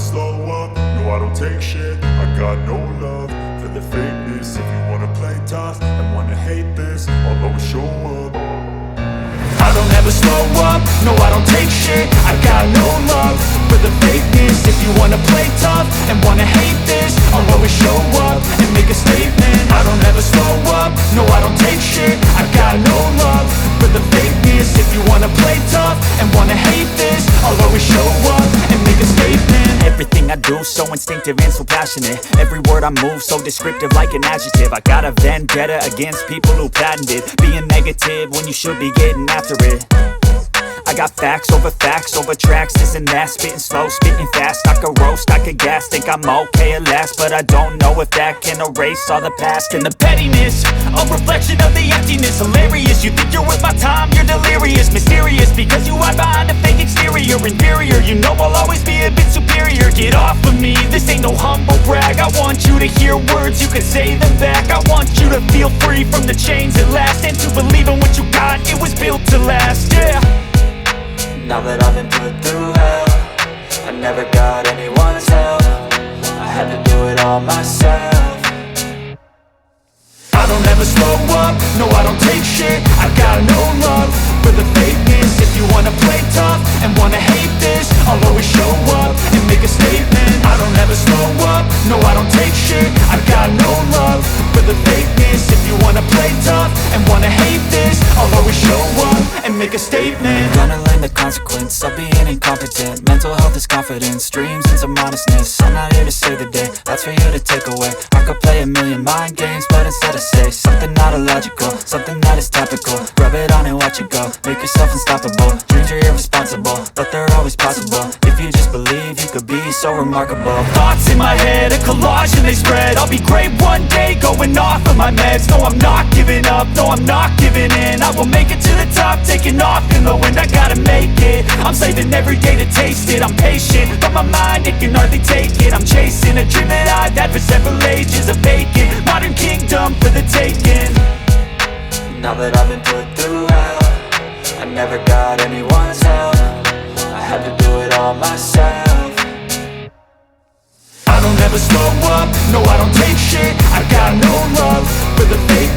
slow up, no I don't take shit. I got no love for the fakeness. If you wanna play tough and wanna hate this, I'll always show up. I don't ever slow up, no I don't take shit. I got no love for the fakeness. If you wanna play tough and wanna hate this, I'll always show up and make a statement. I don't ever slow up, no I don't take shit. I got no love for the fakeness. If you wanna play tough and wanna hate this, I'll always show up and make a statement. Everything I do so instinctive and so passionate. Every word I move so descriptive like an adjective. I got a vendetta against people who patented being negative when you should be getting after it. I got facts over tracks, this and that. Spitting slow, spitting fast, I could roast, I could gas. Think I'm okay at last, but I don't know if that can erase all the past. And the pettiness, a reflection of the emptiness. Hilarious, you think you're worth my time, you're delirious. Mysterious, because you hide behind a fake exterior. Inferior, you know I'll always be a bit superior. Get off of me, this ain't no humble brag. I want you to hear words, you can say them back. I want you to feel free from the chains at last, and to believe in what you got, it was built to last, yeah. Now that I've been put through hell, I never got anyone's help. I had to do it all myself. I don't ever slow up, no I don't take shit. I got no love for the fakeness. If you wanna play tough and wanna hate this, I'll always show up and make a statement. I don't ever slow up, no I don't take shit. I got no love for the fakeness. If you wanna play tough and wanna hate this, I'll always show up and make a statement. Gonna learn the consequence of being incompetent. Mental health is confidence, dreams and some honestness. I'm not here to save the day, that's for you to take away. I could play a million mind games, but instead I say something not illogical, something that is topical. Rub it on and watch it go, make yourself unstoppable. Dreams are irresponsible, but they're always possible. If you just believe, you could be so remarkable. Thoughts in my head, a collage and they spread. I'll be great one day, going off of my meds. No, I'm not giving up, no, I'm not giving in. I will make it to the top, taking off in the wind. I gotta make it, I'm saving every day to taste it. I'm patient, but my mind, it can hardly take it. I'm chasing a dream that I've had for several ages. A vacant, modern kingdom for the taking. Now that I've been put through hell, I never got anyone's help. I had to do it all myself. I don't ever slow up, no I don't take